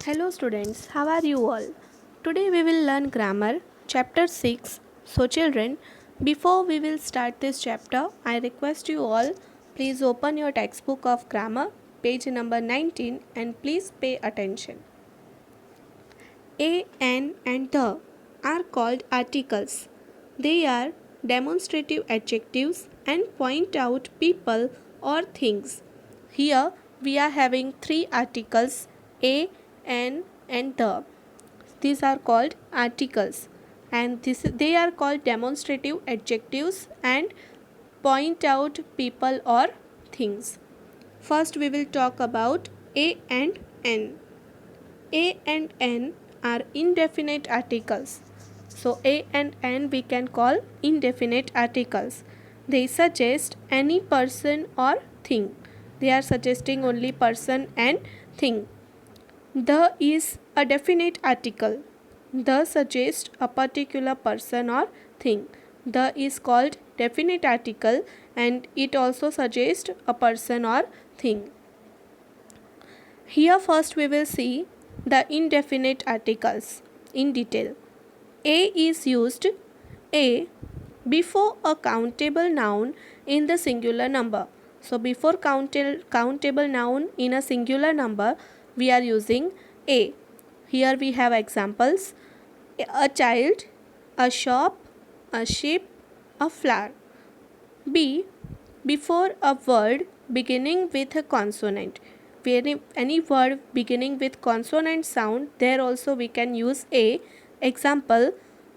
Hello students, how are you all? Today we will learn grammar, chapter 6. So children, before we will start this chapter, I request you all please open your textbook of grammar, page number 19 and please pay attention. A, an and the are called articles. They are demonstrative adjectives and point out people or things. Here we are having three articles a, an and the. These are called articles and they are called demonstrative adjectives and point out people or things. First we will talk about a and n. A and N are indefinite articles. So A and N we can call indefinite articles. They suggest any person or thing. They are suggesting only person and thing. The is a definite article. The suggests a particular person or thing. The is called definite article and it also suggests a person or thing. Here first we will see the indefinite articles in detail. A is used A before a countable noun in the singular number. So before countable noun in a singular number we are using A. Here we have examples: a child, a shop, a sheep, a flower. B before a word beginning with a consonant. Any word beginning with consonant sound, there also we can use A. Example: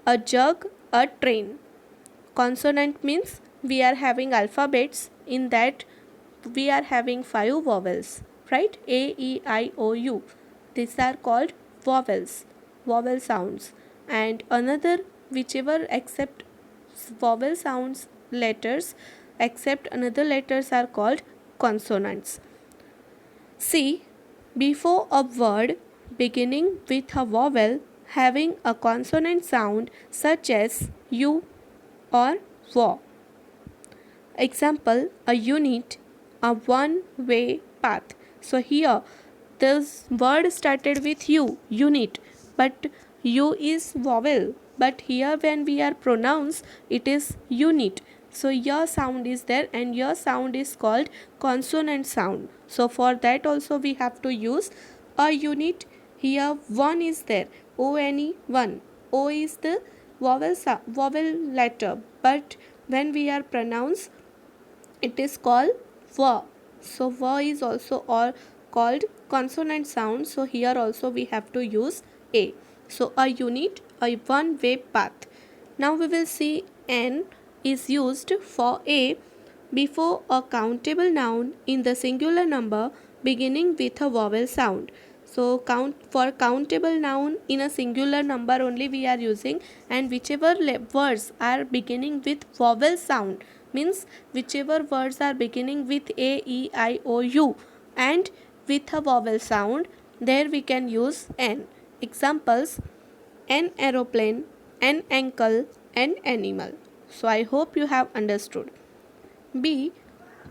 a jug, a train. Consonant means we are having alphabets, in that we are having 5 vowels, right? A, E, I, O, U. These are called vowels, vowel sounds. And another, whichever except vowel sounds letters except another letters are called consonants. C before a word beginning with a vowel having a consonant sound such as U or wa. Example: a unit, a one-way path. So here this word started with U, unit, but U is vowel. But here when we are pronounce, it is unit. So your sound is there and your sound is called consonant sound. So for that also we have to use a unit. Here one is there, O-N-E, one. O is the vowel letter, but when we are pronounce, it is called va. So va is also all called consonant sound. So here also we have to use A. So a unit, a one way path. Now we will see N is used for A before a countable noun in the singular number beginning with a vowel sound. So for countable noun in a singular number only we are using, and whichever words are beginning with vowel sound, means whichever words are beginning with A, E, I, O, U and with a vowel sound, there we can use N. Examples: an aeroplane, an ankle, an animal. So I hope you have understood. B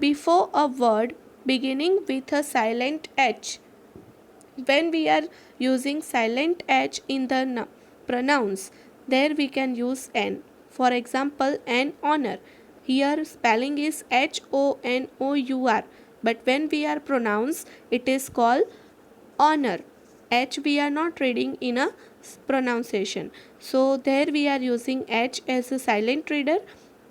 before a word beginning with a silent H. When we are using silent H in the pronouns, there we can use N. For example, an honor. Here spelling is H-O-N-O-U-R, but when we are pronounce, it is called honor. H we are not reading in a pronunciation. So there we are using H as a silent reader.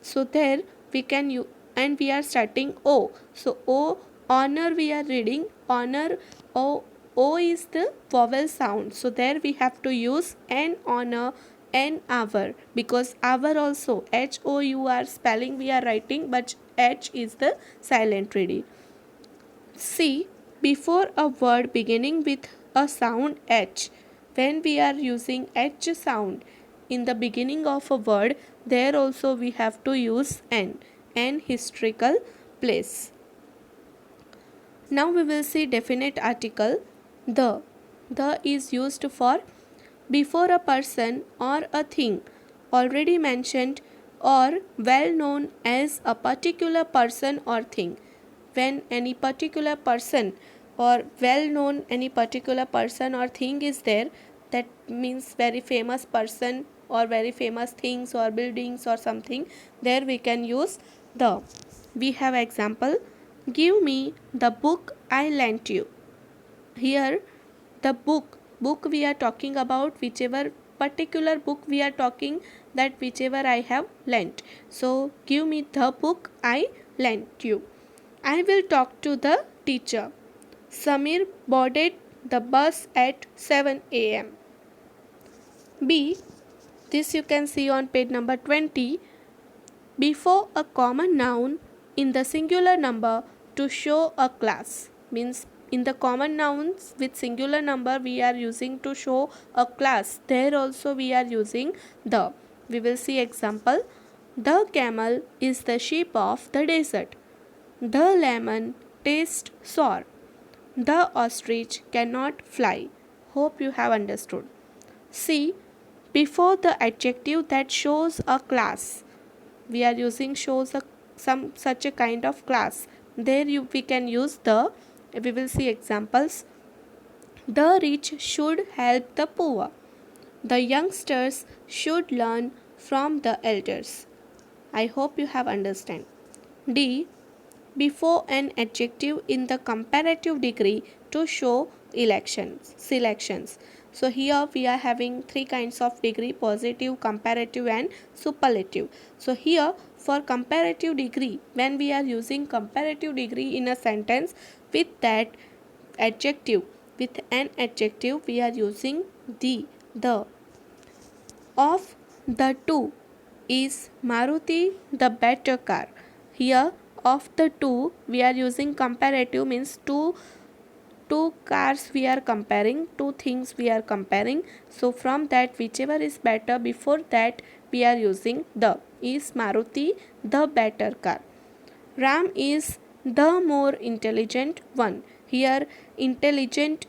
So there we can use, and we are starting O. So O, honor we are reading, honor, O. O is the vowel sound. So there we have to use an honor, an hour, because hour also H-O-U-R spelling we are writing, but H is the silent reading. C before a word beginning with a sound H. When we are using H sound in the beginning of a word, there also we have to use N, an historical place. Now we will see definite article the. The is used for before a person or a thing already mentioned or well known as a particular person or thing. When any particular person or well known any particular person or thing is there, that means very famous person or very famous things or buildings or something, there we can use the. We have example, give me the book I lent you. Here the book we are talking about, whichever particular book we are talking, that whichever I have lent. So give me the book I lent you. I will talk to the teacher. Samir boarded the bus at 7 a.m. B. This you can see on page number 20. Before a common noun in the singular number to show a class, means in the common nouns with singular number we are using to show a class, there also we are using the. We will see example. The camel is the sheep of the desert. The lemon tastes sour. The ostrich cannot fly. Hope you have understood. See, before the adjective that shows a class, we are using shows a some such a kind of class. There we can use the. We will see examples. The rich should help the poor. The youngsters should learn from the elders. I hope you have understand. D. Before an adjective in the comparative degree to show selections. So here we are having three kinds of degree: positive, comparative and superlative. So here for comparative degree, when we are using comparative degree in a sentence with that adjective, with an adjective we are using the. Of the two, is Maruti the better car? Here of the two we are using comparative, means two cars we are comparing, two things we are comparing. So from that whichever is better, before that we are using the. Is Maruti the better car? Ram is the more intelligent one. Here intelligent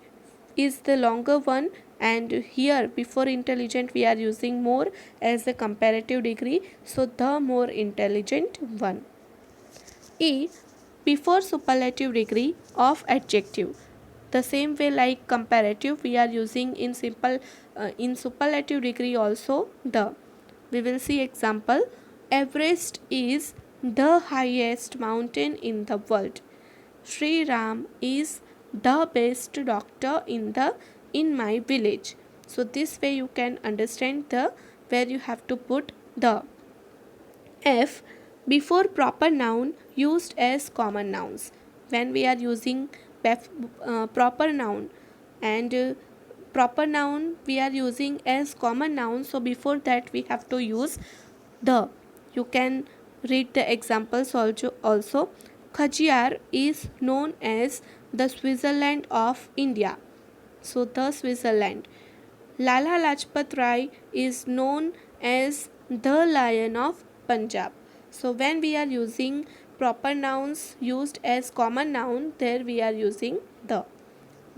is the longer one, and here before intelligent we are using more as a comparative degree. So the more intelligent one. E. Before superlative degree of adjective. The same way like comparative we are using in in superlative degree also the. We will see example. Everest is the highest mountain in the world. Sri Ram is the best doctor in my village. So this way you can understand the where you have to put the. F. Before proper noun used as common nouns. When we are using proper noun and proper noun we are using as common noun, so before that we have to use the. You can read the examples also. Khajiar is known as the Switzerland of India. So the Switzerland. Lala Lajpat Rai is known as the Lion of Punjab. So when we are using proper nouns used as common noun, there we are using the.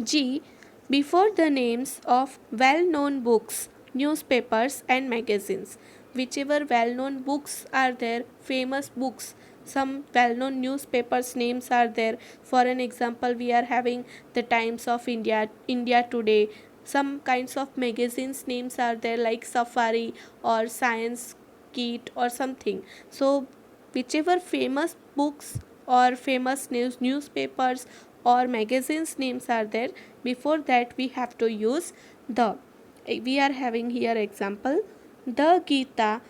G. Before the names of well-known books, newspapers and magazines. Whichever well-known books are there, famous books, some well-known newspapers names are there. For an example, we are having the Times of India, India Today. Some kinds of magazines names are there like Safari or Science Kit or something. So whichever famous books or famous newspapers or magazines names are there, before that we have to use the. We are having here example. The Gita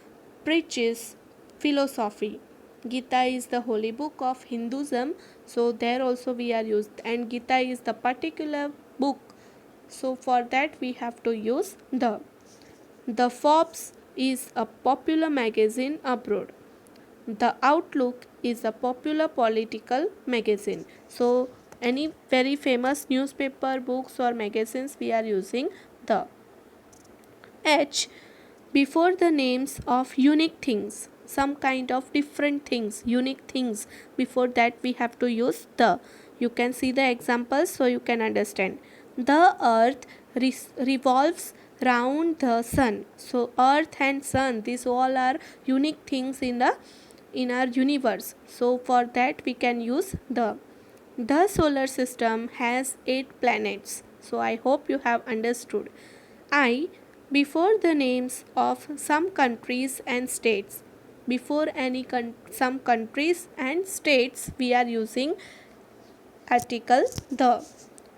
preaches philosophy. Gita is the holy book of Hinduism, so there also we are used, and Gita is the particular book, so for that we have to use the. The Forbes is a popular magazine abroad. The Outlook is a popular political magazine. So any very famous newspaper, books or magazines we are using the. H. Before the names of unique things, some kind of different things, unique things, before that we have to use the. You can see the examples so you can understand. The earth revolves round the sun. So earth and sun, these all are unique things in our universe. So for that we can use the. The solar system has 8 planets. So I hope you have understood. I, before the names of some countries and states. Before some countries and states, we are using article the.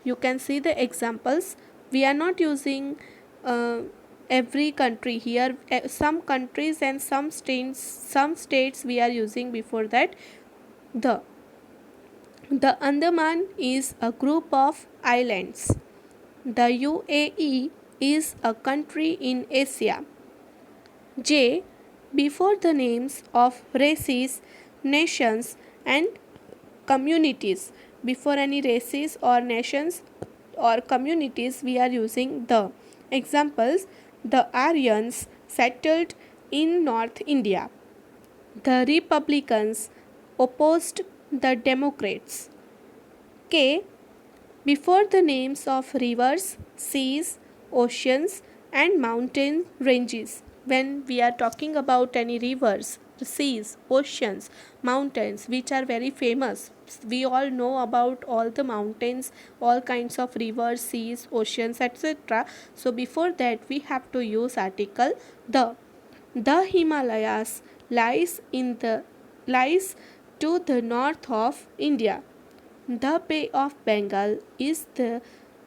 You can see the examples. We are not using uh, every country here. Some countries and some states we are using before that the. The Andaman is a group of islands. The UAE is a country in Asia. J. Before the names of races, nations, and communities. Before any races or nations or communities, we are using the. Examples: the Aryans settled in North India. The Republicans opposed the Democrats. K. Before the names of rivers, seas, oceans, and mountain ranges. When we are talking about any rivers, seas, oceans, mountains, which are very famous, we all know about all the mountains, all kinds of rivers, seas, oceans, etc. So before that, we have to use article the. The Himalayas lies to the north of India. The Bay of Bengal is to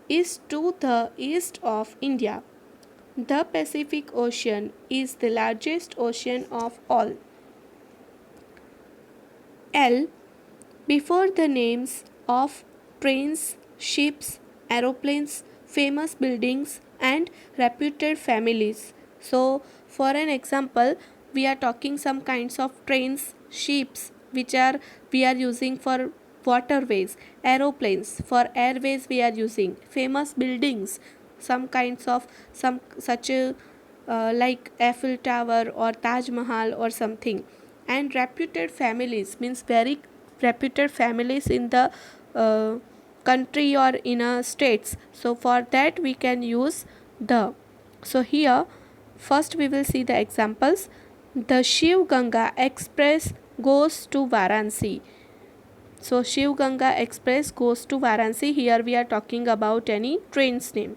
the east of India. The Pacific Ocean is the largest ocean of all. L. Before the names of trains, ships, aeroplanes, famous buildings, and reputed families. So, for an example, we are talking some kinds of trains, ships, which are we are using for waterways, aeroplanes for airways we are using, famous buildings, some kinds of some such a like Eiffel Tower or Taj Mahal or something, and reputed families means very reputed families in the uh, country or in a states. So for that we can use the. So here first we will see the examples. The Shiv Ganga Express goes to Varanasi. So Shiv Ganga Express goes to Varanasi. Here we are talking about any train's name.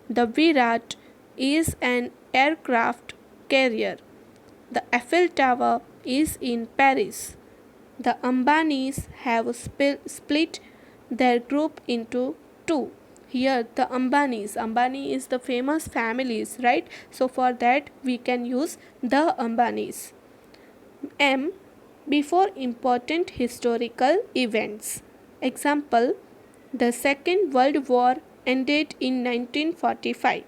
The Virat is an aircraft carrier. The Eiffel Tower is in Paris. The Ambanis have split their group into two. Here the Ambani is the famous families, right? So for that we can use the Ambanis. M. Before important historical events. Example: the Second World War ended in 1945.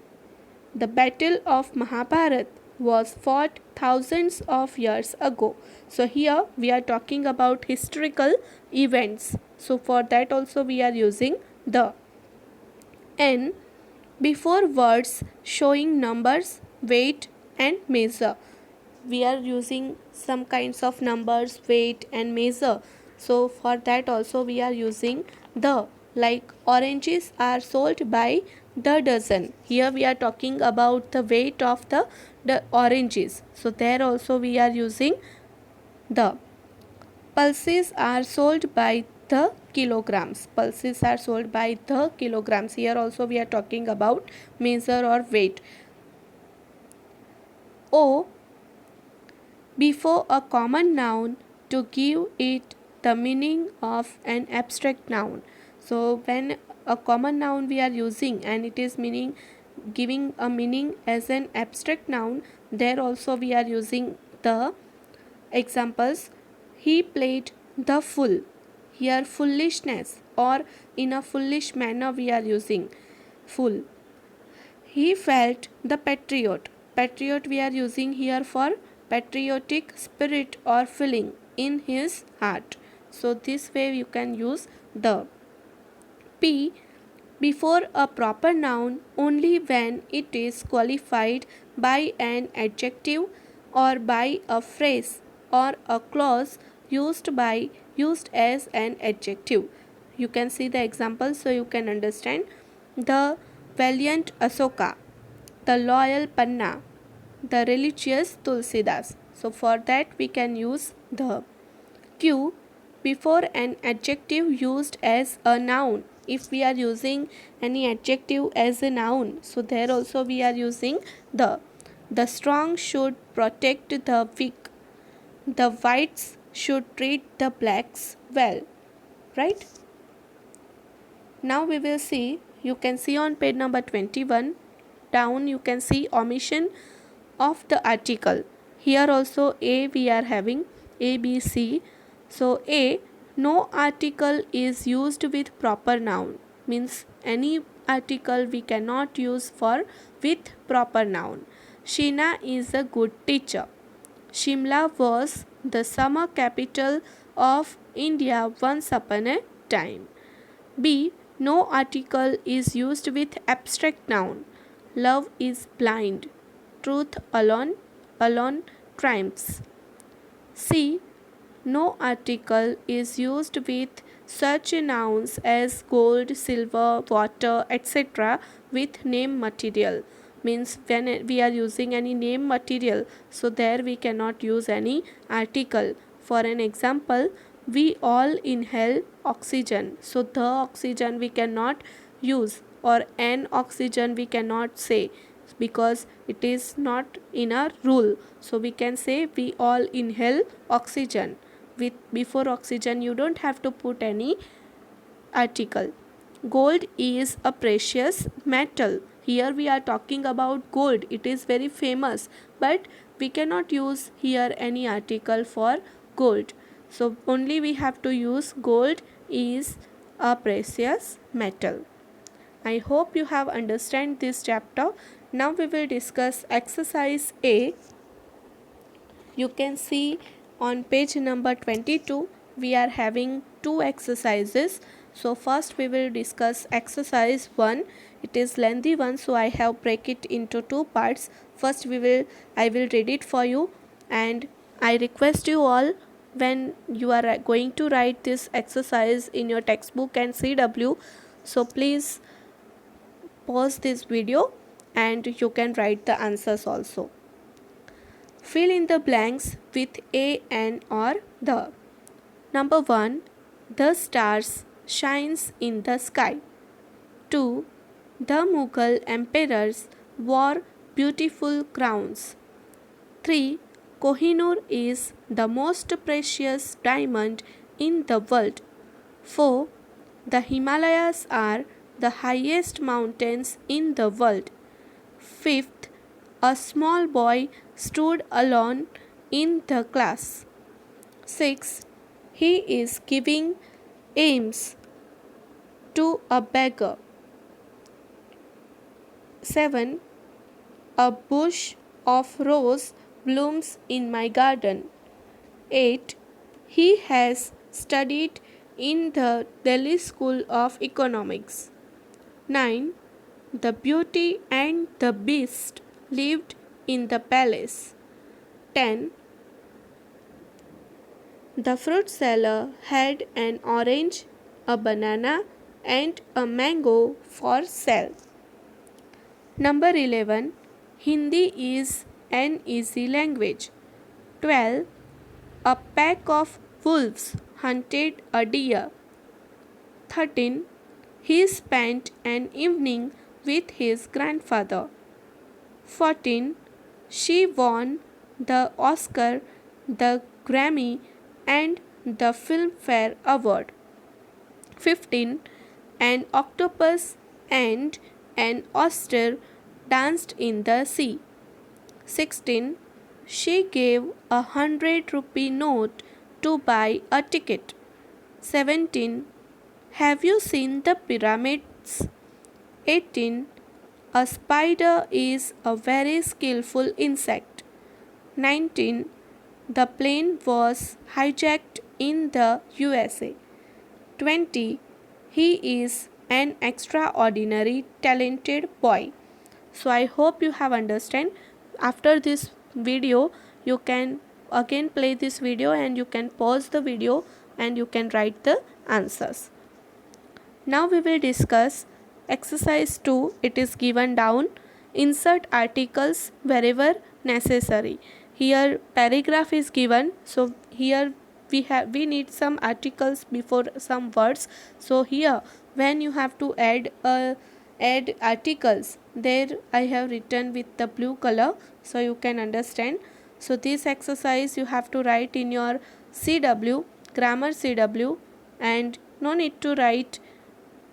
The Battle of Mahabharat was fought thousands of years ago. So here we are talking about historical events. So for that also we are using the. N. Before words showing numbers, weight, and measure. We are using some kinds of numbers, weight, and measure. So for that also we are using the. Like oranges are sold by the dozen. Here we are talking about the weight of the oranges. So there also we are using the. Pulses are sold by the kilograms. Pulses are sold by the kilograms. Here also we are talking about measure or weight. O. Before a common noun to give it the meaning of an abstract noun. So when a common noun we are using and it is meaning giving a meaning as an abstract noun, there also we are using the. Examples: he played the fool. Here foolishness or in a foolish manner we are using fool. He felt the patriot. Patriot we are using here for patriotic spirit or feeling in his heart. So this way you can use the. P. Before a proper noun only when it is qualified by an adjective or by a phrase or a clause used as an adjective. You can see the example so you can understand. The valiant Asoka, the loyal Panna, the religious Tulsidas. So for that we can use the. Q. before an adjective used as a noun. If we are using any adjective as a noun, so there also we are using the. The strong should protect the weak. The whites should treat the blacks well. Right? Now we will see, you can see on page number 21, down you can see omission of the article. Here also A we are having A, B, C. So A, no article is used with proper noun. Means any article we cannot use for with proper noun. Sheena is a good teacher. Shimla was the summer capital of India once upon a time. B. No article is used with abstract noun. Love is blind. Truth alone triumphs. C. No article is used with such nouns as gold, silver, water, etc. with name material. Means when we are using any name material, so there we cannot use any article. For an example, we all inhale oxygen, so the oxygen we cannot use, or an oxygen we cannot say because it is not in our rule. So we can say we all inhale oxygen. With before oxygen you don't have to put any article. Gold is a precious metal. Here we are talking about gold. It is very famous, but we cannot use here any article for gold. So only we have to use gold is a precious metal. I hope you have understand this chapter. Now we will discuss exercise A. You can see on page number 22 we are having two exercises. So first we will discuss exercise 1. It is lengthy one, so I have break it into two parts. First I will read it for you, and I request you all, when you are going to write this exercise in your textbook and CW, so please pause this video and you can write the answers also. Fill in the blanks with a, an, or the. Number 1. The stars shines in the sky. 2. The Mughal emperors wore beautiful crowns. 3. Kohinoor is the most precious diamond in the world. 4. The Himalayas are the highest mountains in the world. 5th. A small boy stood alone in the class. 6. He is giving alms to a beggar. 7. A bush of rose blooms in my garden. 8. He has studied in the Delhi School of Economics. 9. The Beauty and the Beast lived in the palace. 10. The fruit seller had an orange, a banana, and a mango for sale. Number 11. Hindi is an easy language. 12. A pack of wolves hunted a deer. 13. He spent an evening with his grandfather. 14. She won the Oscar, the Grammy, and the Filmfare Award. 15. An octopus and an oyster danced in the sea. 16. She gave a 100-rupee note to buy a ticket. 17. Have you seen the pyramids? 18. A spider is a very skillful insect. 19. The plane was hijacked in the USA. 20. He is an extraordinary talented boy. So I hope you have understand. After this video, you can again play this video and you can pause the video and you can write the answers. Now we will discuss exercise 2. It is given down. Insert articles wherever necessary. Here paragraph is given, so here we need some articles before some words. So here when you have to add articles, there I have written with the blue color so you can understand. So this exercise you have to write in your CW, grammar CW, and no need to write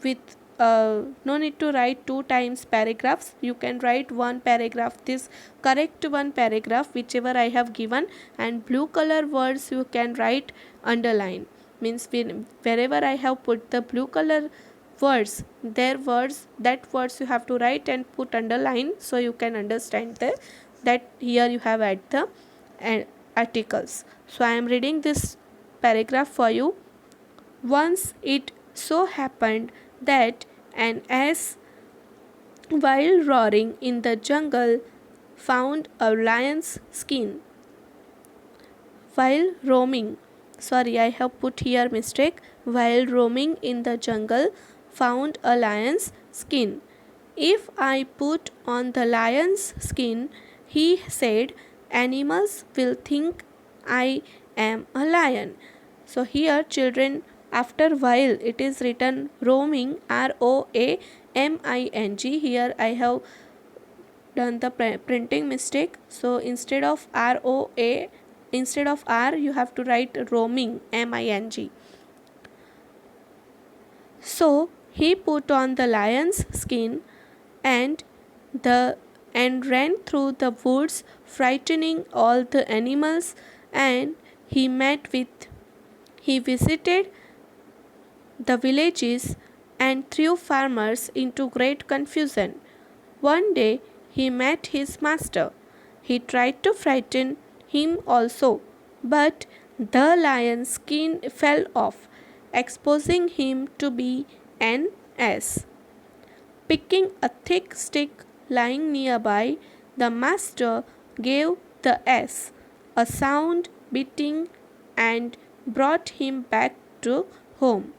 with no need to write two times paragraphs. You can write one paragraph, this correct one paragraph whichever I have given, and blue color words you can write underline, means wherever I have put the blue color words, their words, that words you have to write and put underline so you can understand that here you have add the articles. So I am reading this paragraph for you. Once it so happened that an ass, while roaring in the jungle, found a lion's skin. While roaming, sorry, I have put here mistake. While roaming in the jungle, found a lion's skin. If I put on the lion's skin, he said, animals will think I am a lion. So here children, after while it is written roaming, ROAMING. Here I have done the printing mistake. So instead of ROA, instead of R you have to write roaming, MING. So he put on the lion's skin and ran through the woods, frightening all the animals, and he visited the villages and threw farmers into great confusion. One day he met his master. He tried to frighten him also, but the lion's skin fell off, exposing him to be an ass. Picking a thick stick lying nearby, the master gave the ass a sound beating and brought him back to home.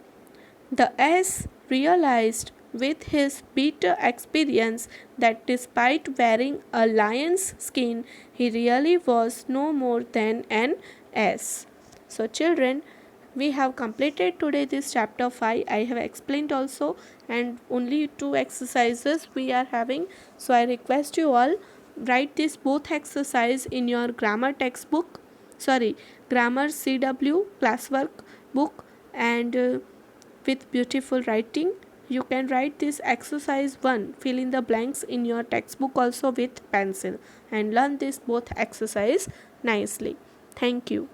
The ass realized with his bitter experience that despite wearing a lion's skin, he really was no more than an ass. So, children, we have completed today this chapter 5. I have explained also, and only 2 exercises we are having. So, I request you all write this both exercise in your grammar textbook, grammar CW classwork book, and with beautiful writing. You can write this exercise 1, fill in the blanks, in your textbook also with pencil, and learn this both exercise nicely. Thank you.